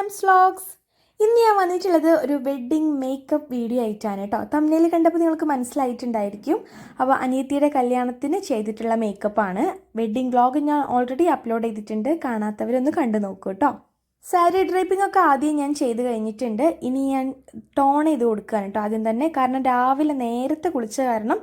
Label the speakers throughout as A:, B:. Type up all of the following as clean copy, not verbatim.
A: Shams vlogs. ഇന്ന് ഞാൻ വന്നിട്ടുള്ളത് ഒരു വെഡ്ഡിങ് മേക്കപ്പ് വീഡിയോ ആയിട്ടാണ് കേട്ടോ. തമ്മിൽ കണ്ടപ്പോൾ നിങ്ങൾക്ക് മനസ്സിലായിട്ടുണ്ടായിരിക്കും. അപ്പോൾ അനിയത്തിയുടെ കല്യാണത്തിന് ചെയ്തിട്ടുള്ള മേക്കപ്പാണ്. വെഡ്ഡിങ് വ്ലോഗ് ഞാൻ ഓൾറെഡി അപ്ലോഡ് ചെയ്തിട്ടുണ്ട്, കാണാത്തവരൊന്ന് കണ്ടു നോക്കൂ കേട്ടോ. സാരി ഡ്രൈപ്പിംഗ് ഒക്കെ ആദ്യം ഞാൻ ചെയ്ത് കഴിഞ്ഞിട്ടുണ്ട്. ഇനി ഞാൻ ടോൺ ചെയ്ത് കൊടുക്കുകയാണ് കേട്ടോ ആദ്യം തന്നെ. കാരണം രാവിലെ നേരത്തെ കുളിച്ച കാരണം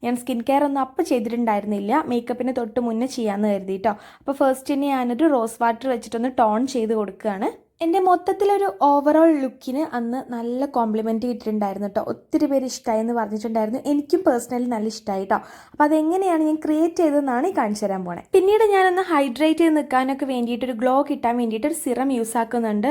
A: ഞാൻ സ്കിൻ കെയർ ഒന്നും അപ്പം ചെയ്തിട്ടുണ്ടായിരുന്നില്ല, മേക്കപ്പിന് തൊട്ട് മുന്നേ ചെയ്യാമെന്ന് കരുതി കേട്ടോ. അപ്പോൾ ഫസ്റ്റ് ഇനി ഞാനൊരു റോസ് വാട്ടർ വെച്ചിട്ടൊന്ന് ടോൺ ചെയ്ത് കൊടുക്കുകയാണ്. എൻ്റെ മൊത്തത്തിലൊരു ഓവറോൾ ലുക്കിന് അന്ന് നല്ല കോംപ്ലിമെൻറ്റ് കിട്ടിയിട്ടുണ്ടായിരുന്നു കേട്ടോ. ഒത്തിരി പേര് ഇഷ്ടമായി എന്ന് പറഞ്ഞിട്ടുണ്ടായിരുന്നു. എനിക്കും പേഴ്സണലി നല്ല ഇഷ്ടമായി കേട്ടോ. അപ്പോൾ അതെങ്ങനെയാണ് ഞാൻ ക്രിയേറ്റ് ചെയ്തതെന്നാണ് ഈ കാണിച്ചു തരാൻ പോണേ. പിന്നീട് ഞാനൊന്ന് ഹൈഡ്രേറ്റ് ചെയ്ത് നിൽക്കാനൊക്കെ വേണ്ടിയിട്ട് ഒരു ഗ്ലോ കിട്ടാൻ വേണ്ടിയിട്ട് ഒരു സിറം യൂസ് ആക്കുന്നുണ്ട്.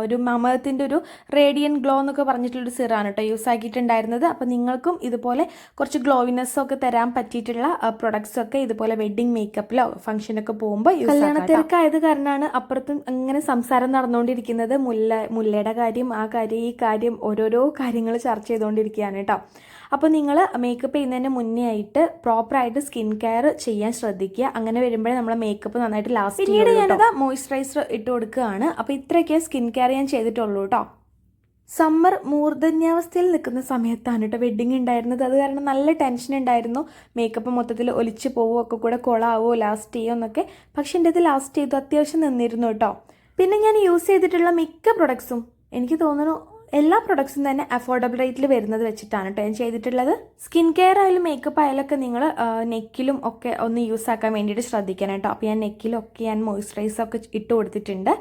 A: ഒരു മമത്തിൻ്റെ ഒരു റേഡിയൻ ഗ്ലോ എന്നൊക്കെ പറഞ്ഞിട്ടുള്ളൊരു സിറാണ് കേട്ടോ യൂസ് ആക്കിയിട്ടുണ്ടായിരുന്നത്. അപ്പോൾ നിങ്ങൾക്കും ഇതുപോലെ കുറച്ച് ഗ്ലോവിനെസ്സൊക്കെ തരാൻ പറ്റിയിട്ടുള്ള പ്രൊഡക്ട്സ് ഒക്കെ ഇതുപോലെ വെഡ്ഡിങ് മേക്കപ്പിലോ ഫംഗ്ഷനൊക്കെ പോകുമ്പോൾ കല്യാണത്തിരക്കായത് കാരണമാണ് അപ്പുറത്തും അങ്ങനെ സംസാരം നടന്നുകൊണ്ടിരിക്കുന്നത്. മുല്ലയുടെ കാര്യം, ആ കാര്യം, ഈ കാര്യം, ഓരോരോ കാര്യങ്ങൾ ചർച്ച ചെയ്തുകൊണ്ടിരിക്കുകയാണ് കേട്ടോ. അപ്പോൾ നിങ്ങൾ മേക്കപ്പ് ചെയ്യുന്നതിന് മുന്നേ ആയിട്ട് പ്രോപ്പറായിട്ട് സ്കിൻ കെയർ ചെയ്യാൻ ശ്രദ്ധിക്കുക. അങ്ങനെ വരുമ്പോഴേ നമ്മളെ മേക്കപ്പ് നന്നായിട്ട് ലാസ്റ്റ്. പിന്നീട് ഞാനത് മോയ്സ്ചറൈസർ ഇട്ട് കൊടുക്കുകയാണ്. അപ്പോൾ ഇത്രയൊക്കെ സ്കിൻ കെയർ ഞാൻ ചെയ്തിട്ടുള്ളൂ കേട്ടോ. സമ്മർ മൂർധന്യാവസ്ഥയിൽ നിൽക്കുന്ന സമയത്താണ് കേട്ടോ വെഡ്ഡിങ് ഉണ്ടായിരുന്നത്. അത് കാരണം നല്ല ടെൻഷൻ ഉണ്ടായിരുന്നു. മേക്കപ്പ് മൊത്തത്തിൽ ഒലിച്ച് പോവോ, ഒക്കെ കൂടെ കൊളാവോ, ലാസ്റ്റ് ചെയ്യോ എന്നൊക്കെ. പക്ഷെ എൻ്റെ ഇത് ലാസ്റ്റ് ചെയ്തു, അത്യാവശ്യം നിന്നിരുന്നു കേട്ടോ. പിന്നെ ഞാൻ യൂസ് ചെയ്തിട്ടുള്ള മിക്ക പ്രൊഡക്ട്സും എനിക്ക് തോന്നുന്നു എല്ലാ പ്രൊഡക്ട്സും തന്നെ അഫോർഡബിൾ റേറ്റിൽ വരുന്നത് വെച്ചിട്ടാണ് കേട്ടോ ഞാൻ ചെയ്തിട്ടുള്ളത്. സ്കിൻ കെയർ ആയാലും മേക്കപ്പ് ആയാലൊക്കെ നിങ്ങൾ നെക്കിലും ഒക്കെ ഒന്ന് യൂസ് ആക്കാൻ വേണ്ടിയിട്ട് ശ്രദ്ധിക്കണം കേട്ടോ. അപ്പോൾ ഞാൻ നെക്കിലൊക്കെ ഞാൻ മോയ്സ്ചറൈസറൊക്കെ ഇട്ട് കൊടുത്തിട്ടുണ്ട്.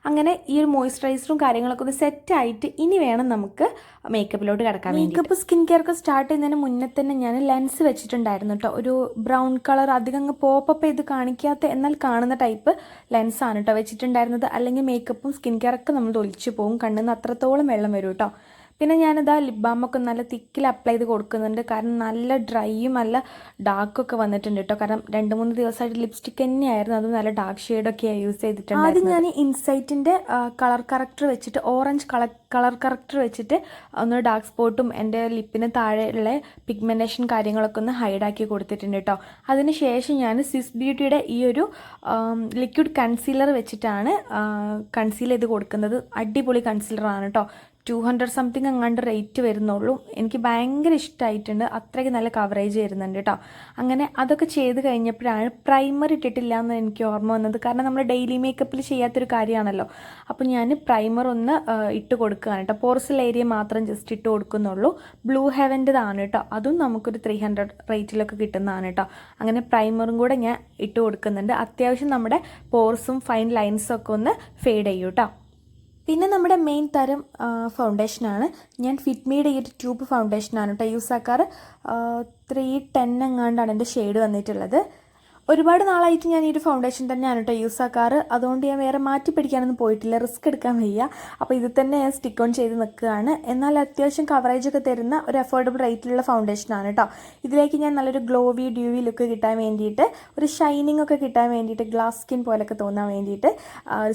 A: അങ്ങനെ ഈ ഒരു മോയ്സ്ചറൈസറും കാര്യങ്ങളൊക്കെ ഒന്ന് സെറ്റായിട്ട് ഇനി വേണം നമുക്ക് മേക്കപ്പിലോട്ട് കിടക്കാൻ. മേക്കപ്പ് സ്കിൻ കെയർ ഒക്കെ സ്റ്റാർട്ട് ചെയ്യുന്നതിന് മുന്നേ തന്നെ ഞാൻ ലെൻസ് വെച്ചിട്ടുണ്ടായിരുന്നു കേട്ടോ. ഒരു ബ്രൗൺ കളർ, അധികം അങ്ങ് പോപ്പപ്പ് ചെയ്ത് കാണിക്കാത്ത എന്നാൽ കാണുന്ന ടൈപ്പ് ലെൻസാണ് കേട്ടോ വെച്ചിട്ടുണ്ടായിരുന്നത്. അല്ലെങ്കിൽ മേക്കപ്പും സ്കിൻ കെയർ ഒക്കെ നമ്മൾ ഒലിച്ചു പോകും, കണ്ണിൽ നിന്ന് അത്രത്തോളം വെള്ളം വരും കേട്ടോ. പിന്നെ ഞാനിതാ ലിപ് ബാമൊക്കെ നല്ല തിക്കിൽ അപ്ലൈ ചെയ്ത് കൊടുക്കുന്നുണ്ട്. കാരണം നല്ല ഡ്രൈയും നല്ല ഡാർക്കൊക്കെ വന്നിട്ടുണ്ട് കേട്ടോ. കാരണം 2-3 ദിവസമായിട്ട് ലിപ്സ്റ്റിക് തന്നെയായിരുന്നു, അത് നല്ല ഡാർക്ക് ഷെയ്ഡൊക്കെയാണ് യൂസ് ചെയ്തിട്ടുണ്ട്. ആദ്യം ഞാൻ ഇൻസൈറ്റിൻ്റെ കളർ കറക്റ്റർ വെച്ചിട്ട്, ഓറഞ്ച് കളർ കറക്റ്റർ വെച്ചിട്ട് ഒന്ന് ഡാർക്ക് സ്പോട്ടും എൻ്റെ ലിപ്പിന് താഴെയുള്ള പിഗ്മെൻറ്റേഷൻ കാര്യങ്ങളൊക്കെ ഒന്ന് ഹൈഡാക്കി കൊടുത്തിട്ടുണ്ട് കേട്ടോ. അതിനുശേഷം ഞാൻ സ്വിസ് ബ്യൂട്ടിയുടെ ഈ ഒരു ലിക്വിഡ് കൺസീലർ വെച്ചിട്ടാണ് കൺസീൽ ചെയ്ത് കൊടുക്കുന്നത്. അടിപൊളി കൺസീലറാണ് കേട്ടോ. 200 സംതിങ് അങ്ങാണ്ട് റേറ്റ് വരുന്നുള്ളൂ. എനിക്ക് ഭയങ്കര ഇഷ്ടമായിട്ടുണ്ട്, അത്രയ്ക്ക് നല്ല കവറേജ് വരുന്നുണ്ട് കേട്ടോ. അങ്ങനെ അതൊക്കെ ചെയ്ത് കഴിഞ്ഞപ്പോഴാണ് പ്രൈമർ ഇട്ടിട്ടില്ല എന്ന് എനിക്ക് ഓർമ്മ വന്നത്. കാരണം നമ്മൾ ഡെയിലി മേക്കപ്പിൽ ചെയ്യാത്തൊരു കാര്യമാണല്ലോ. അപ്പോൾ ഞാൻ പ്രൈമർ ഒന്ന് ഇട്ട് കൊടുക്കുകയാണ് കേട്ടോ. പോർസൽ ഏരിയ മാത്രം ജസ്റ്റ് ഇട്ട് കൊടുക്കുന്നുള്ളൂ. ബ്ലൂ ഹെവൻ്റെതാണ് കേട്ടോ. അതും നമുക്കൊരു 300 റേറ്റിലൊക്കെ കിട്ടുന്നതാണ് കേട്ടോ. അങ്ങനെ പ്രൈമറും കൂടെ ഞാൻ ഇട്ട് കൊടുക്കുന്നുണ്ട്. അത്യാവശ്യം നമ്മുടെ പോർസും ഫൈൻ ലൈൻസൊക്കെ ഒന്ന് ഫെയ്ഡ് ചെയ്യും കേട്ടോ. പിന്നെ നമ്മുടെ മെയിൻ തരം ഫൗണ്ടേഷനാണ്. ഞാൻ ഫിറ്റ്മിയുടെ ഈ ഒരു ട്യൂബ് ഫൗണ്ടേഷനാണ് കേട്ടോ യൂസ് ആക്കാറ്. 310 എങ്ങാണ്ടാണ് എൻ്റെ ഷെയ്ഡ് വന്നിട്ടുള്ളത്. ഒരുപാട് നാളായിട്ട് ഞാൻ ഈ ഒരു ഫൗണ്ടേഷൻ തന്നെയാണ് കേട്ടോ യൂസ് ആക്കാറ്. അതുകൊണ്ട് ഞാൻ വേറെ മാറ്റി പിടിക്കാനൊന്നും പോയിട്ടില്ല, റിസ്ക് എടുക്കാൻ വയ്യ. അപ്പോൾ ഇത് തന്നെ ഞാൻ സ്റ്റിക്ക് ഓൺ ചെയ്ത് നിൽക്കുകയാണ്. എന്നാൽ അത്യാവശ്യം കവറേജ് ഒക്കെ തരുന്ന ഒരു അഫോർഡബിൾ റേറ്റിലുള്ള ഫൗണ്ടേഷനാണ് കേട്ടോ. ഇതിലേക്ക് ഞാൻ നല്ലൊരു ഗ്ലോവി ഡ്യൂവി ലുക്ക് കിട്ടാൻ വേണ്ടിയിട്ട്, ഒരു ഷൈനിങ് ഒക്കെ കിട്ടാൻ വേണ്ടിയിട്ട്, ഗ്ലാസ് സ്കിൻ പോലൊക്കെ തോന്നാൻ വേണ്ടിയിട്ട്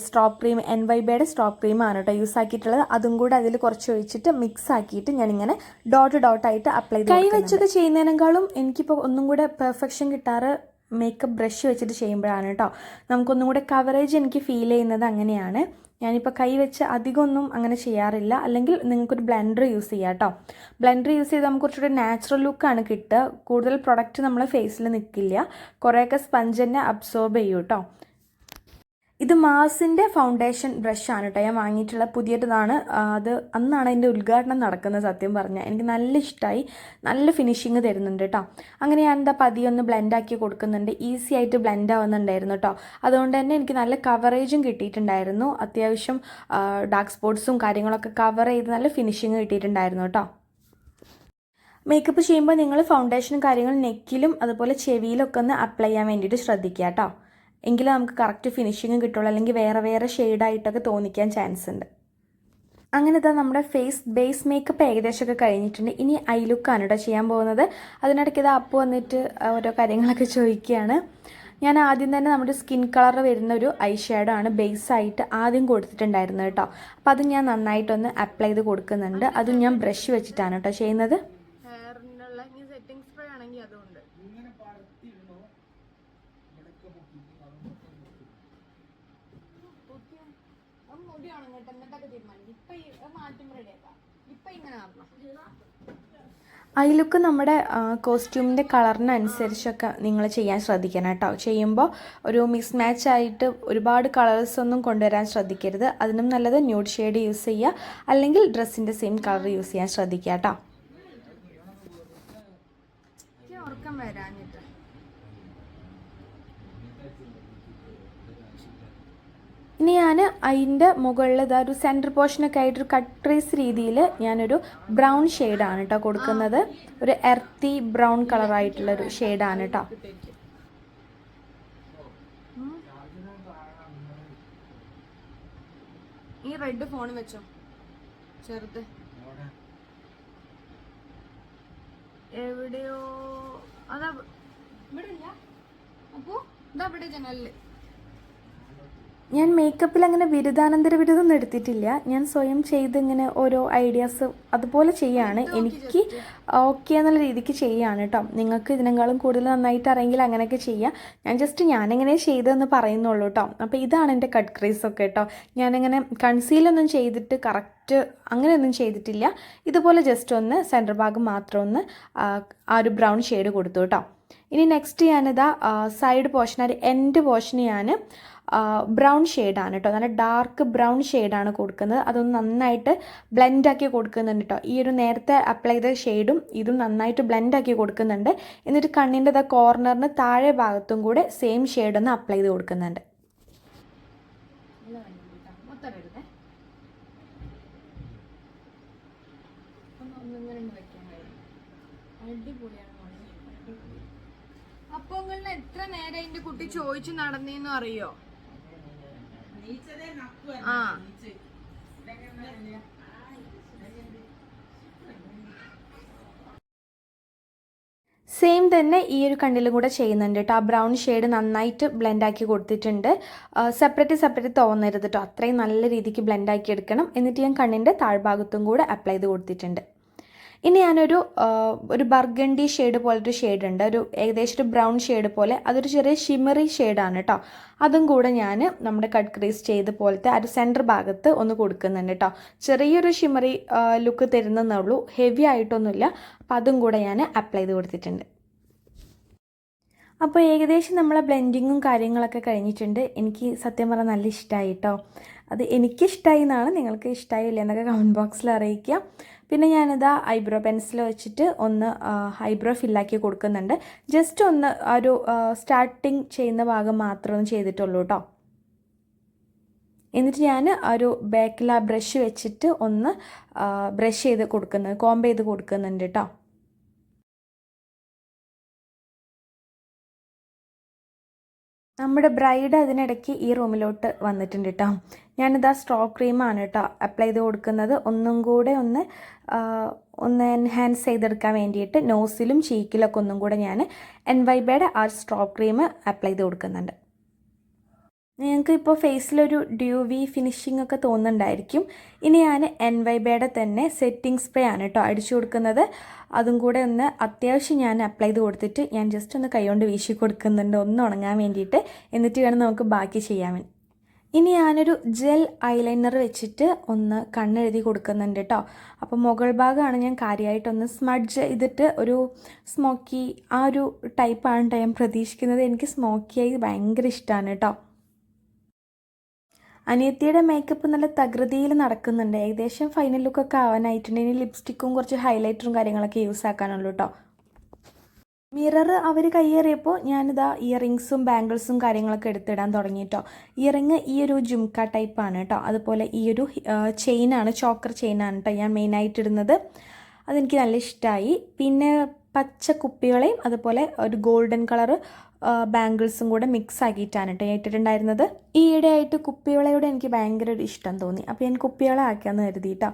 A: സ്ട്രോപ്പ് ക്രീം, NYBയുടെ സ്ട്രോപ്പ് ക്രീമാണ് കേട്ടോ യൂസ് ആക്കിയിട്ടുള്ളത്. അതും കൂടെ അതിൽ കുറച്ച് ഒഴിച്ചിട്ട് മിക്സ് ആക്കിയിട്ട് ഞാനിങ്ങനെ ഡോട്ടായിട്ട് അപ്ലൈ ചെയ്ത്, കൈ വെച്ചൊക്കെ ചെയ്യുന്നതിനേക്കാളും എനിക്കിപ്പോൾ ഒന്നും കൂടെ പെർഫെക്ഷൻ കിട്ടാറ് മേക്കപ്പ് ബ്രഷ് വെച്ചിട്ട് ചെയ്യുമ്പോഴാണ് കേട്ടോ. നമുക്കൊന്നും കൂടെ കവറേജ് എനിക്ക് ഫീൽ ചെയ്യുന്നത് അങ്ങനെയാണ്. ഞാനിപ്പോൾ കൈ വെച്ച് അധികമൊന്നും അങ്ങനെ ചെയ്യാറില്ല. അല്ലെങ്കിൽ നിങ്ങൾക്കൊരു ബ്ലെൻഡർ യൂസ് ചെയ്യാം കേട്ടോ. ബ്ലെൻഡർ യൂസ് ചെയ്ത് നമുക്ക് കുറച്ചുകൂടെ നാച്ചുറൽ ലുക്കാണ് കിട്ടുക. കൂടുതൽ പ്രൊഡക്റ്റ് നമ്മളെ ഫേസിൽ നിൽക്കില്ല, കുറേയൊക്കെ സ്പഞ്ച് തന്നെ അബ്സോർബ് ചെയ്യും കേട്ടോ. ഇത് മാസിൻ്റെ ഫൗണ്ടേഷൻ ബ്രഷാണ് കേട്ടോ ഞാൻ വാങ്ങിയിട്ടുള്ള, പുതിയതാണ്. അത് അന്നാണ് അതിൻ്റെ ഉദ്ഘാടനം നടക്കുന്നത്. സത്യം പറഞ്ഞാൽ എനിക്ക് നല്ല ഇഷ്ടമായി, നല്ല ഫിനിഷിങ് തരുന്നുണ്ട് കേട്ടോ. അങ്ങനെ ഞാൻ എന്താ പതിയൊന്ന് ബ്ലെൻഡാക്കി കൊടുക്കുന്നുണ്ട്. ഈസി ആയിട്ട് ബ്ലെൻഡ് ആവുന്നുണ്ടായിരുന്നു കേട്ടോ. അതുകൊണ്ട് തന്നെ എനിക്ക് നല്ല കവറേജും കിട്ടിയിട്ടുണ്ടായിരുന്നു. അത്യാവശ്യം ഡാർക്ക് സ്പോട്ട്സും കാര്യങ്ങളൊക്കെ കവർ ചെയ്ത് നല്ല ഫിനിഷിങ് കിട്ടിയിട്ടുണ്ടായിരുന്നു കേട്ടോ. മേക്കപ്പ് ചെയ്യുമ്പോൾ നിങ്ങൾ ഫൗണ്ടേഷനും കാര്യങ്ങളും നെക്കിലും അതുപോലെ ചെവിയിലൊക്കെ ഒന്ന് അപ്ലൈ ചെയ്യാൻ വേണ്ടിയിട്ട് ശ്രദ്ധിക്കുക കേട്ടോ. എങ്കിലും നമുക്ക് കറക്റ്റ് ഫിനിഷിങ്ങും കിട്ടുള്ളൂ, അല്ലെങ്കിൽ വേറെ ഷെയ്ഡായിട്ടൊക്കെ തോന്നിക്കാൻ ചാൻസ് ഉണ്ട്. അങ്ങനെ ഇതാ നമ്മുടെ ബേസ് മേക്കപ്പ് ഏകദേശമൊക്കെ കഴിഞ്ഞിട്ടുണ്ട്. ഇനി ഐ ലുക്കാണ് കേട്ടോ ചെയ്യാൻ പോകുന്നത്. അതിനിടയ്ക്ക് ഇത് അപ്പ് വന്നിട്ട് ഓരോ കാര്യങ്ങളൊക്കെ ചോദിക്കുകയാണ്. ഞാൻ ആദ്യം തന്നെ നമ്മുടെ സ്കിൻ കളർ വരുന്ന ഒരു ഐ ഷാഡോ ആണ് ബേസായിട്ട് ആദ്യം കൊടുത്തിട്ടുണ്ടായിരുന്നത് കേട്ടോ. അപ്പോൾ അത് ഞാൻ നന്നായിട്ടൊന്ന് അപ്ലൈ ചെയ്ത് കൊടുക്കുന്നുണ്ട്. അതും ഞാൻ ബ്രഷ് വെച്ചിട്ടാണ് കേട്ടോ ചെയ്യുന്നത്. സെറ്റിംഗ് സ്പ്രേ ആണെങ്കിൽ അതുകൊണ്ട് മുടിയാണോ ഉണങ്ങട്ടെ എന്നിട്ടൊക്കെ തീരുമാനിക്കും. ഇപ്പം മാറ്റും റെഡിയാക്കാം. ഇപ്പം ഇങ്ങനെ ആവണം. ഐ ലുക്ക് നമ്മുടെ കോസ്റ്റ്യൂമിൻ്റെ കളറിനനുസരിച്ചൊക്കെ നിങ്ങൾ ചെയ്യാൻ ശ്രദ്ധിക്കണം കേട്ടോ. ചെയ്യുമ്പോൾ ഒരു മിസ് മാച്ച് ആയിട്ട് ഒരുപാട് കളേഴ്സ് ഒന്നും കൊണ്ടുവരാൻ ശ്രദ്ധിക്കരുത്. അതിനും നല്ലത് ന്യൂഡ് ഷെയ്ഡ് യൂസ് ചെയ്യുക, അല്ലെങ്കിൽ ഡ്രസ്സിൻ്റെ സെയിം കളർ യൂസ് ചെയ്യാൻ ശ്രദ്ധിക്കുക കേട്ടോ. ഉറക്കം വരാഞ്ഞിട്ട് ഇനി ഞാൻ അതിൻ്റെ മുകളിൽ ഇതാ ഒരു സെൻറ്റർ പോർഷനൊക്കെ ആയിട്ടൊരു കട്ട് ട്രേസ് രീതിയിൽ ഞാനൊരു ബ്രൗൺ ഷെയ്ഡാണ് കേട്ടോ കൊടുക്കുന്നത്. ഒരു എർത്തി ബ്രൗൺ കളറായിട്ടുള്ളൊരു ഷെയ്ഡാണ് കേട്ടോ. ഈ റെഡ് ഫോൺ വെച്ചോ ചെറുത്. എവിടെയോ അതാ ഇവിടെ ഇല്ല. അപ്പോൾ ഇതാ ഇവിടെ ജനലിൽ. ഞാൻ മേക്കപ്പിൽ അങ്ങനെ ബിരുദാനന്തര ബിരുദമൊന്നും എടുത്തിട്ടില്ല. ഞാൻ സ്വയം ചെയ്ത് ഇങ്ങനെ ഓരോ ഐഡിയാസ് അതുപോലെ ചെയ്യാണ്. എനിക്ക് ഓക്കെ എന്നുള്ള രീതിക്ക് ചെയ്യുകയാണ് കേട്ടോ. നിങ്ങൾക്ക് ഇതിനേക്കാളും കൂടുതൽ നന്നായിട്ട് അറിയെങ്കിൽ അങ്ങനെയൊക്കെ ചെയ്യാം. ഞാൻ ജസ്റ്റ് ഞാനെങ്ങനെ ചെയ്തതെന്ന് പറയുന്നുള്ളൂ കേട്ടോ. അപ്പോൾ ഇതാണ് എൻ്റെ കട്ട് ക്രീസൊക്കെ കേട്ടോ. ഞാനിങ്ങനെ കൺസീലൊന്നും ചെയ്തിട്ട് കറക്റ്റ് അങ്ങനെയൊന്നും ചെയ്തിട്ടില്ല. ഇതുപോലെ ജസ്റ്റ് ഒന്ന് സെൻറ്റർ ഭാഗം മാത്രം ഒന്ന് ആ ഒരു ബ്രൗൺ ഷെയ്ഡ് കൊടുത്തു കേട്ടോ. ഇനി നെക്സ്റ്റ് ഞാനിതാ സൈഡ് പോർഷൻ, ഒരു എൻഡ് പോർഷന് ഞാൻ ബ്രൗൺ ഷെയ്ഡാണ് കേട്ടോ. നല്ല ഡാർക്ക് ബ്രൗൺ ഷെയ്ഡാണ് കൊടുക്കുന്നത്. അതൊന്ന് നന്നായിട്ട് ബ്ലെൻഡാക്കി കൊടുക്കുന്നുണ്ട് കേട്ടോ. ഈ ഒരു നേരത്തെ അപ്ലൈ ചെയ്ത ഷെയ്ഡും ഇതും നന്നായിട്ട് ബ്ലെൻഡാക്കി കൊടുക്കുന്നുണ്ട്. എന്നിട്ട് കണ്ണിൻ്റെ കോർണറിന് താഴെ ഭാഗത്തും കൂടെ സെയിം ഷെയ്ഡൊന്ന് അപ്ലൈ ചെയ്ത് കൊടുക്കുന്നുണ്ട്. അപ്പൊ നിങ്ങളെ എത്ര നേരം എന്റെ കുട്ടി ചോദിച്ചു നടന്നേന്ന് അറിയോ? ആ സെയിം തന്നെ ഈ ഒരു കണ്ണിലും കൂടെ ചെയ്യുന്നുണ്ട് കേട്ടോ. ആ ബ്രൗൺ ഷെയ്ഡ് നന്നായിട്ട് ബ്ലെൻഡാക്കി കൊടുത്തിട്ടുണ്ട്. സെപ്പറേറ്റ് തോന്നരുത് കേട്ടോ. അത്രയും നല്ല രീതിക്ക് ബ്ലെൻഡാക്കി എടുക്കണം. എന്നിട്ട് ഞാൻ കണ്ണിൻ്റെ താഴ്ഭാഗത്തും കൂടെ അപ്ലൈ ചെയ്ത് കൊടുത്തിട്ടുണ്ട്. ഇനി ഞാനൊരു ബർഗണ്ടി ഷെയ്ഡ് പോലൊരു ഷെയ്ഡ് ഉണ്ട്, ഒരു ഏകദേശം ഒരു ബ്രൗൺ ഷെയ്ഡ് പോലെ. അതൊരു ചെറിയ ഷിമറി ഷെയ്ഡാണ് കേട്ടോ. അതും കൂടെ ഞാൻ നമ്മുടെ കട്ട് ക്രീസ് ചെയ്ത പോലത്തെ ആ ഒരു സെൻറ്റർ ഭാഗത്ത് ഒന്ന് കൊടുക്കുന്നുണ്ട് കേട്ടോ. ചെറിയൊരു ഷിമറി ലുക്ക് തരുന്നതേ ഉള്ളൂ, ഹെവി ആയിട്ടൊന്നുമില്ല. അപ്പോൾ അതും കൂടെ ഞാൻ അപ്ലൈ ചെയ്ത് കൊടുത്തിട്ടുണ്ട്. അപ്പോൾ ഏകദേശം നമ്മളെ ബ്ലെൻഡിങ്ങും കാര്യങ്ങളൊക്കെ കഴിഞ്ഞിട്ടുണ്ട്. എനിക്ക് സത്യം പറഞ്ഞാൽ നല്ല ഇഷ്ടമായി കേട്ടോ. അത് എനിക്കിഷ്ടമായി എന്നാണ്, നിങ്ങൾക്ക് ഇഷ്ടമായി ഇല്ല എന്നൊക്കെ കമൻറ്റ് ബോക്സിൽ അറിയിക്കുക. പിന്നെ ഞാനിതാ ഐബ്രോ പെൻസിൽ വെച്ചിട്ട് ഒന്ന് ഐബ്രോ ഫില്ലാക്കി കൊടുക്കുന്നുണ്ട്. ജസ്റ്റ് ഒന്ന് ഒരു സ്റ്റാർട്ടിങ് ചെയ്യുന്ന ഭാഗം മാത്രമൊന്നും ചെയ്തിട്ടുള്ളൂ കേട്ടോ. എന്നിട്ട് ഞാൻ ഒരു ബാക്കിൽ ആ ബ്രഷ് വെച്ചിട്ട് ഒന്ന് ബ്രഷ് ചെയ്ത് കൊടുക്കുന്നത്, കോംബ് ചെയ്ത് കൊടുക്കുന്നുണ്ട് കേട്ടോ. നമ്മുടെ ബ്രൈഡ് അതിനിടയ്ക്ക് ഈ റൂമിലോട്ട് വന്നിട്ടുണ്ട് കേട്ടോ. ഞാനിതാ സ്ട്രോ ക്രീമാണ് കേട്ടോ അപ്ലൈ ചെയ്ത് കൊടുക്കുന്നത്. ഒന്നും കൂടെ ഒന്ന് എൻഹാൻസ് ചെയ്തെടുക്കാൻ വേണ്ടിയിട്ട് നോസിലും ചീക്കിലൊക്കെ ഒന്നും കൂടെ ഞാൻ എൻവൈബയുടെ ആ സ്ട്രോ ക്രീം അപ്ലൈ ചെയ്ത് കൊടുക്കുന്നുണ്ട്. നിങ്ങൾക്ക് ഇപ്പോൾ ഫേസിലൊരു ഡ്യൂവി ഫിനിഷിംഗ് ഒക്കെ തോന്നുന്നുണ്ടായിരിക്കും. ഇനി ഞാൻ എൻവൈബയുടെ തന്നെ സെറ്റിംഗ് സ്പ്രേ ആണ് കേട്ടോ അടിച്ചു കൊടുക്കുന്നത്. അതും കൂടെ ഒന്ന് അത്യാവശ്യം ഞാൻ അപ്ലൈ ചെയ്ത് കൊടുത്തിട്ട് ഞാൻ ജസ്റ്റ് ഒന്ന് കൈകൊണ്ട് വീശി കൊടുക്കുന്നുണ്ട്, ഒന്ന് ഉണങ്ങാൻ വേണ്ടിയിട്ട്. എന്നിട്ട് വേണം നമുക്ക് ബാക്കി ചെയ്യാൻ. ഇനി ഞാനൊരു ജെൽ ഐലൈനർ വെച്ചിട്ട് ഒന്ന് കണ്ണെഴുതി കൊടുക്കുന്നുണ്ട് കേട്ടോ. അപ്പോൾ മുകൾ ഭാഗമാണ് ഞാൻ കാര്യമായിട്ടൊന്ന് സ്മഡ്ജ് ചെയ്തിട്ട് ഒരു സ്മോക്കി ആ ഒരു ടൈപ്പാണ് ഞാൻ പ്രതീക്ഷിക്കുന്നത്. എനിക്ക് സ്മോക്കിയായി ഭയങ്കര ഇഷ്ടമാണ് കേട്ടോ. അനിയത്തിയുടെ മേക്കപ്പ് നല്ല തകൃതിയിൽ നടക്കുന്നുണ്ട്. ഏകദേശം ഫൈനൽ ലുക്കൊക്കെ ആവാനായിട്ടുണ്ട്. ഇനി ലിപ്സ്റ്റിക്കും കുറച്ച് ഹൈലൈറ്ററും കാര്യങ്ങളൊക്കെ യൂസ് ആക്കാനുള്ളൂ കേട്ടോ. മിറർ അവർ കയ്യേറിയപ്പോൾ ഞാനിതാ ഇയറിങ്സും ബാംഗിൾസും കാര്യങ്ങളൊക്കെ എടുത്തിടാൻ തുടങ്ങി കേട്ടോ. ഇയറിങ് ഈ ഒരു ജുംക്ക ടൈപ്പാണ് കേട്ടോ. അതുപോലെ ഈ ഒരു ചെയിനാണ്, ചോക്കർ ചെയിനാണ് കേട്ടോ ഞാൻ മെയിനായിട്ട് ഇടുന്നത്. അതെനിക്ക് നല്ല ഇഷ്ടമായി. പിന്നെ പച്ച കുപ്പികളെയും അതുപോലെ ഒരു ഗോൾഡൻ കളർ ബാംഗിൾസും കൂടെ മിക്സ് ആക്കിയിട്ടാണ് കേട്ടോ ഞാൻ ഇട്ടിട്ടുണ്ടായിരുന്നത്. ഈയിടെയായിട്ട് കുപ്പിവളയോടെ എനിക്ക് ഭയങ്കര ഒരു ഇഷ്ടം തോന്നി. അപ്പോൾ ഞാൻ കുപ്പിവള ആക്കിയാന്ന് കരുതി കേട്ടോ.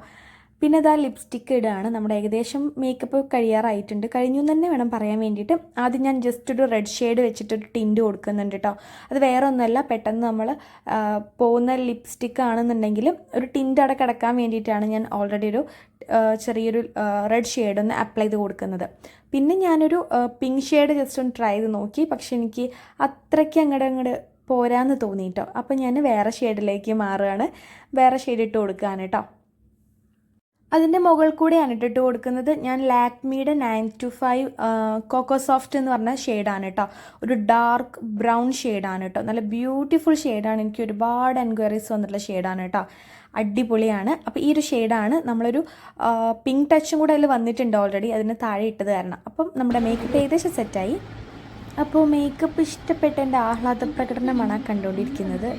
A: പിന്നെ ഇതാ ലിപ്സ്റ്റിക്ക് ഇടുകയാണ്. നമ്മുടെ ഏകദേശം മേക്കപ്പ് കഴിയാറായിട്ടുണ്ട്. കഴിഞ്ഞു തന്നെ വേണം പറയാൻ വേണ്ടിയിട്ട്. ആദ്യം ഞാൻ ജസ്റ്റ് ഒരു റെഡ് ഷെയ്ഡ് വെച്ചിട്ടൊരു ടിൻറ്റ് കൊടുക്കുന്നുണ്ട് കേട്ടോ. അത് വേറെ ഒന്നുമല്ല, പെട്ടെന്ന് നമ്മൾ പോകുന്ന ലിപ്സ്റ്റിക്ക് ആണെന്നുണ്ടെങ്കിൽ ഒരു ടിൻറ്റ് അവിടെ കിടക്കാൻ വേണ്ടിയിട്ടാണ് ഞാൻ ഓൾറെഡി ഒരു ചെറിയൊരു റെഡ് ഷെയ്ഡ് ഒന്ന് അപ്ലൈ ചെയ്ത് കൊടുക്കുന്നത്. പിന്നെ ഞാനൊരു പിങ്ക് ഷെയ്ഡ് ജസ്റ്റ് ഒന്ന് ട്രൈ ചെയ്ത് നോക്കി. പക്ഷെ എനിക്ക് അത്രയ്ക്ക് അങ്ങോട്ട് പോരാന്ന് തോന്നി കേട്ടോ. അപ്പോൾ ഞാൻ വേറെ ഷെയ്ഡിലേക്ക് മാറുകയാണ്, വേറെ ഷെയ്ഡ് ഇട്ട് കൊടുക്കുകയാണ് കേട്ടോ. അതിൻ്റെ മുകളിൽ കൂടെയാണ് ഇട്ടിട്ട് കൊടുക്കുന്നത്. ഞാൻ ലാക്മിയുടെ 925 കോക്കോ സോഫ്റ്റ് എന്ന് പറഞ്ഞ ഷെയ്ഡാണ് കേട്ടോ. ഒരു ഡാർക്ക് ബ്രൗൺ ഷെയ്ഡാണ് കേട്ടോ. നല്ല ബ്യൂട്ടിഫുൾ ഷെയ്ഡാണ്. എനിക്ക് ഒരുപാട് എൻക്വയറീസ് വന്നിട്ടുള്ള ഷെയ്ഡാണ് കേട്ടോ. അടിപൊളിയാണ്. അപ്പോൾ ഈ ഒരു ഷെയ്ഡാണ് നമ്മളൊരു പിങ്ക് ടച്ചും കൂടെ അതിൽ വന്നിട്ടുണ്ട് ഓൾറെഡി, അതിന് താഴെ ഇട്ടത് കാരണം. അപ്പം നമ്മുടെ മേക്കപ്പ് ഏകദേശം സെറ്റായി. അപ്പോൾ മേക്കപ്പ് ഇഷ്ടപ്പെട്ട എൻ്റെ ആഹ്ലാദ പ്രകടനമാണ് കണ്ടുകൊണ്ടിരിക്കുന്നത്.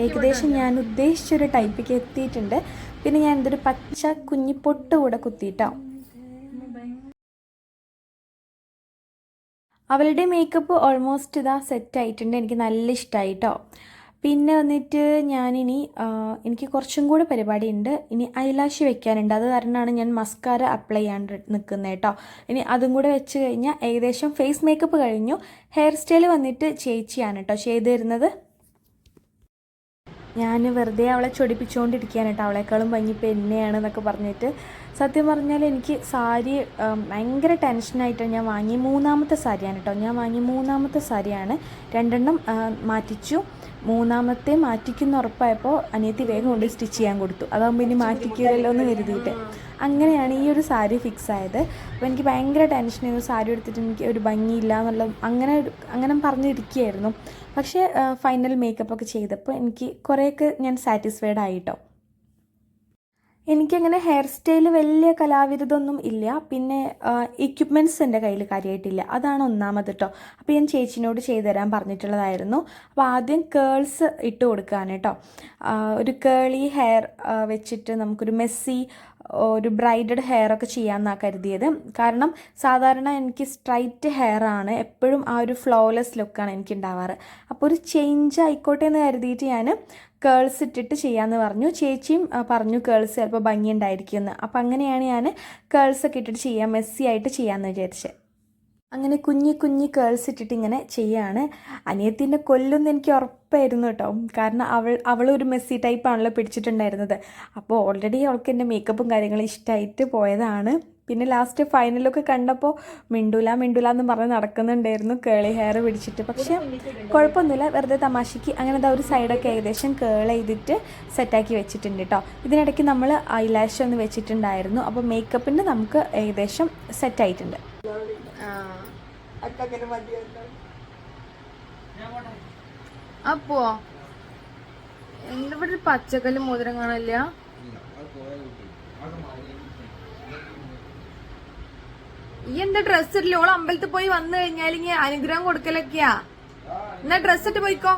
A: ഏകദേശം ഞാൻ ഉദ്ദേശിച്ചൊരു ടൈപ്പിക്ക് എത്തിയിട്ടുണ്ട്. പിന്നെ ഞാൻ എന്തൊരു പച്ച കുഞ്ഞിപ്പൊട്ട് കൂടെ കുത്തിയിട്ടോ. അവളുടെ മേക്കപ്പ് ഓൾമോസ്റ്റ് ഇതാ സെറ്റായിട്ടുണ്ട്. എനിക്ക് നല്ല ഇഷ്ടമായി കേട്ടോ. പിന്നെ വന്നിട്ട് ഞാനിനി എനിക്ക് കുറച്ചും കൂടെ പരിപാടിയുണ്ട്. ഇനി ഐലാഷ് വെക്കാനുണ്ട്. അത് കാരണമാണ് ഞാൻ മസ്കാര അപ്ലൈ ചെയ്യാൻ നിൽക്കുന്നത് കേട്ടോ. ഇനി അതും കൂടെ വെച്ച് കഴിഞ്ഞാൽ ഏകദേശം ഫേസ് മേക്കപ്പ് കഴിഞ്ഞു. ഹെയർ സ്റ്റൈൽ വന്നിട്ട് ചേച്ചിയാണ് കേട്ടോ ചെയ്തു തരുന്നത്. ഞാൻ വെറുതെ അവളെ ചൊടിപ്പിച്ചുകൊണ്ടിരിക്കുകയാണ് കേട്ടോ. അവളെക്കാളും ഭംഗിപ്പോൾ എന്നെയാണെന്നൊക്കെ പറഞ്ഞിട്ട്. സത്യം പറഞ്ഞാൽ എനിക്ക് സാരി ഭയങ്കര ടെൻഷനായിട്ട് ഞാൻ വാങ്ങി 3ാമത്തെ സാരിയാണ് കേട്ടോ. ഞാൻ വാങ്ങി 3ാമത്തെ സാരിയാണ്. 2 മാറ്റിച്ചു. 3ാമത്തെ മാറ്റിക്കുന്ന ഉറപ്പായപ്പോൾ അനിയത്തി വേഗം കൊണ്ട് സ്റ്റിച്ച് ചെയ്യാൻ കൊടുത്തു. അതാകുമ്പോൾ ഇനി മാറ്റിക്കില്ലല്ലോ എന്ന് കരുതിയിട്ട് അങ്ങനെയാണ് ഈ ഒരു സാരി ഫിക്സ് ആയത്. അപ്പോൾ എനിക്ക് ഭയങ്കര ടെൻഷനായിരുന്നു. സാരി എടുത്തിട്ട് എനിക്ക് ഒരു ഭംഗിയില്ല എന്നുള്ള അങ്ങനെ പറഞ്ഞിരിക്കുകയായിരുന്നു. പക്ഷേ ഫൈനൽ മേക്കപ്പൊക്കെ ചെയ്തപ്പോൾ എനിക്ക് കുറേയൊക്കെ ഞാൻ സാറ്റിസ്ഫൈഡ് ആയിട്ടോ. എനിക്കങ്ങനെ ഹെയർ സ്റ്റൈൽ വലിയ കലാവിരുദ്ധമൊന്നും ഇല്ല. പിന്നെ എക്യുപ്മെൻറ്റ്സ് എൻ്റെ കയ്യിൽ കാര്യമായിട്ടില്ല. അതാണ് ഒന്നാമത് കേട്ടോ. അപ്പോൾ ഞാൻ ചേച്ചിനോട് ചെയ്തു തരാൻ പറഞ്ഞിട്ടുള്ളതായിരുന്നു. അപ്പോൾ ആദ്യം കേൾസ് ഇട്ട് കൊടുക്കുകയാണ് കേട്ടോ. ഒരു കേളി ഹെയർ വെച്ചിട്ട് നമുക്കൊരു മെസ്സി ഒരു ബ്രൈഡഡ് ഹെയറൊക്കെ ചെയ്യാമെന്നാണ് കരുതിയത്. കാരണം സാധാരണ എനിക്ക് സ്ട്രൈറ്റ് ഹെയർ ആണ്, എപ്പോഴും ആ ഒരു ഫ്ലോലെസ് ലുക്കാണ് എനിക്ക് ഉണ്ടാവാറ്. അപ്പോൾ ഒരു ചേഞ്ച് ആയിക്കോട്ടെ എന്ന് കരുതിയിട്ട് ഞാൻ കേൾസ് ഇട്ടിട്ട് ചെയ്യാമെന്ന് പറഞ്ഞു. ചേച്ചിയും പറഞ്ഞു കേൾസ് ചിലപ്പോൾ ഭംഗിയുണ്ടായിരിക്കുമെന്ന്. അപ്പോൾ അങ്ങനെയാണ് ഞാൻ കേൾസൊക്കെ ഇട്ടിട്ട് ചെയ്യാം, മെസ്സി ആയിട്ട് ചെയ്യാമെന്ന് വിചാരിച്ചത്. അങ്ങനെ കുഞ്ഞി കേൾസ് ഇട്ടിട്ട് ഇങ്ങനെ ചെയ്യാണ്. അനിയത്തിൻ്റെ കൊല്ലുമെന്ന് എനിക്ക് ഉറപ്പായിരുന്നു കേട്ടോ. കാരണം അവളൊരു മെസ്സി ടൈപ്പാണല്ലോ പിടിച്ചിട്ടുണ്ടായിരുന്നത്. അപ്പോൾ ഓൾറെഡി അവൾക്ക് എൻ്റെ മേക്കപ്പും കാര്യങ്ങളും ഇഷ്ടമായിട്ട് പോയതാണ്. പിന്നെ ലാസ്റ്റ് ഫൈനലൊക്കെ കണ്ടപ്പോൾ മിണ്ടൂല എന്ന് പറഞ്ഞ് നടക്കുന്നുണ്ടായിരുന്നു കേളി ഹെയർ പിടിച്ചിട്ട്. പക്ഷേ കുഴപ്പമൊന്നുമില്ല, വെറുതെ തമാശയ്ക്ക് അങ്ങനെ ഒരു സൈഡൊക്കെ ഏകദേശം കേൾ ചെയ്തിട്ട് സെറ്റാക്കി വെച്ചിട്ടുണ്ട് കേട്ടോ. ഇതിനിടയ്ക്ക് നമ്മൾ ഐലാഷ് ഒന്ന് വെച്ചിട്ടുണ്ടായിരുന്നു. അപ്പോൾ മേക്കപ്പിൻ്റെ നമുക്ക് ഏകദേശം സെറ്റായിട്ടുണ്ട്.
B: അപ്പോ ഇവിടെ പച്ചക്കല്ല് മോതിരം കാണില്ല. ഈ എന്താ ഡ്രസ് ഇട്ടില്ല? ഓള് അമ്പലത്തിൽ പോയി വന്നു കഴിഞ്ഞാൽ ഇങ്ങനെ അനുഗ്രഹം കൊടുക്കലൊക്കെയാ. എന്നാ ഡ്രസ് ഇട്ട് പോയിക്കോ.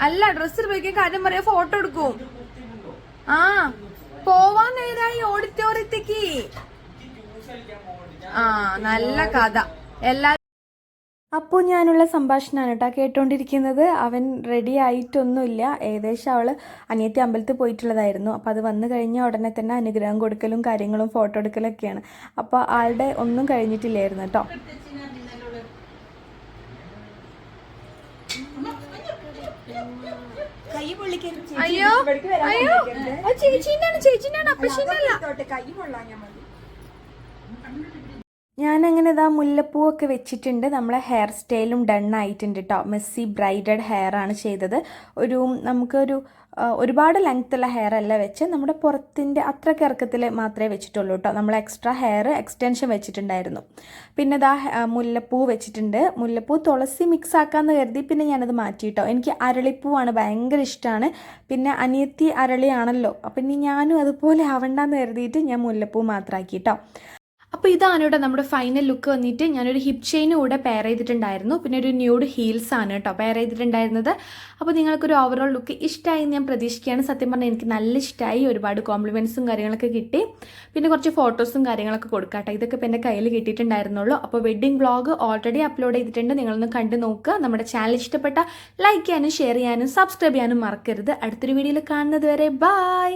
B: അല്ല, ഡ്രസ് ഇട്ട് പോയിക്കോ. കാര്യം പറയാ, ഫോട്ടോ എടുക്കും. ആ പോവാൻ നേരായി ഓഡിറ്റോറിയത്തേക്ക്. ആ നല്ല കഥ.
A: അപ്പോൾ ഞാനുള്ള സംഭാഷണമാണ് കേട്ടോ കേട്ടോണ്ടിരിക്കുന്നത്. അവൻ റെഡി ആയിട്ടൊന്നുമില്ല. ഏകദേശം അവൾ അനിയത്തി അമ്പലത്തിൽ പോയിട്ടുള്ളതായിരുന്നു. അപ്പോൾ അത് വന്നു കഴിഞ്ഞാൽ ഉടനെ തന്നെ അനുഗ്രഹം കൊടുക്കലും കാര്യങ്ങളും ഫോട്ടോ എടുക്കലൊക്കെയാണ്. അപ്പോൾ ആളുടെ ഒന്നും കഴിഞ്ഞിട്ടില്ലായിരുന്നു കേട്ടോ.
B: അയ്യോ അയ്യോ ചേച്ചിനാണ് അപ്പശീനല്ല.
A: ഞാനങ്ങനെ ഇതാ മുല്ലപ്പൂവൊക്കെ വെച്ചിട്ടുണ്ട്. നമ്മളെ ഹെയർ സ്റ്റൈലും ഡൺ ആയിട്ടുണ്ട് കേട്ടോ. മെസ്സി ബ്രൈഡഡ് ഹെയർ ആണ് ചെയ്തത്. നമുക്കൊരു ഒരുപാട് ലെങ്ത്തുള്ള ഹെയർ അല്ല വെച്ച്, നമ്മുടെ പുറത്തിൻ്റെ അത്രയ്ക്ക് ഇറക്കത്തിൽ മാത്രമേ വെച്ചിട്ടുള്ളൂ കേട്ടോ. നമ്മൾ എക്സ്ട്രാ ഹെയർ എക്സ്റ്റൻഷൻ വെച്ചിട്ടുണ്ടായിരുന്നു. പിന്നെ ഇതാ മുല്ലപ്പൂ വെച്ചിട്ടുണ്ട്. മുല്ലപ്പൂ തുളസി മിക്സ് ആക്കാമെന്ന് കരുതി പിന്നെ ഞാനത് മാറ്റി കേട്ടോ. എനിക്ക് അരളിപ്പൂവാണ് ഭയങ്കര ഇഷ്ടമാണ്. പിന്നെ അനിയത്തി അരളിയാണല്ലോ, അപ്പം ഇനി ഞാനും അതുപോലെ ആവണ്ടെന്ന് കരുതിയിട്ട് ഞാൻ മുല്ലപ്പൂ മാത്രമാക്കി കേട്ടോ. അപ്പോൾ ഇതാണ് കേട്ടോ നമ്മുടെ ഫൈനൽ ലുക്ക് വന്നിട്ട്. ഞാനൊരു ഹിപ്പ് ചെയിനും കൂടെ പെയർ ചെയ്തിട്ടുണ്ടായിരുന്നു. പിന്നെ ഒരു ന്യൂഡ് ഹീൽസ് ആണ് കേട്ടോ പെയർ ചെയ്തിട്ടുണ്ടായിരുന്നത്. അപ്പോൾ നിങ്ങൾക്കൊരു ഓവറോൾ ലുക്ക് ഇഷ്ടമായി ഞാൻ പ്രതീക്ഷിക്കുകയാണ്. സത്യം പറഞ്ഞാൽ എനിക്ക് നല്ല ഇഷ്ടമായി. ഒരുപാട് കോംപ്ലിമെൻറ്റ്സും കാര്യങ്ങളൊക്കെ കിട്ടി. പിന്നെ കുറച്ച് ഫോട്ടോസും കാര്യങ്ങളൊക്കെ കൊടുക്കാം കേട്ടോ. ഇതൊക്കെ ഇപ്പോൾ എൻ്റെ കയ്യിൽ കിട്ടിയിട്ടുണ്ടായിരുന്നുള്ളൂ. അപ്പോൾ വെഡ്ഡിംഗ് വ്ളോഗ് ഓൾറെഡി അപ്ലോഡ് ചെയ്തിട്ടുണ്ട്. നിങ്ങളൊന്ന് കണ്ടു നോക്കുക. നമ്മുടെ ചാനൽ ഇഷ്ടപ്പെട്ട ലൈക്ക് ചെയ്യാനും ഷെയർ ചെയ്യാനും സബ്സ്ക്രൈബ് ചെയ്യാനും മറക്കരുത്. അടുത്തൊരു വീഡിയോയിൽ കാണുന്നത് വരെ ബൈ.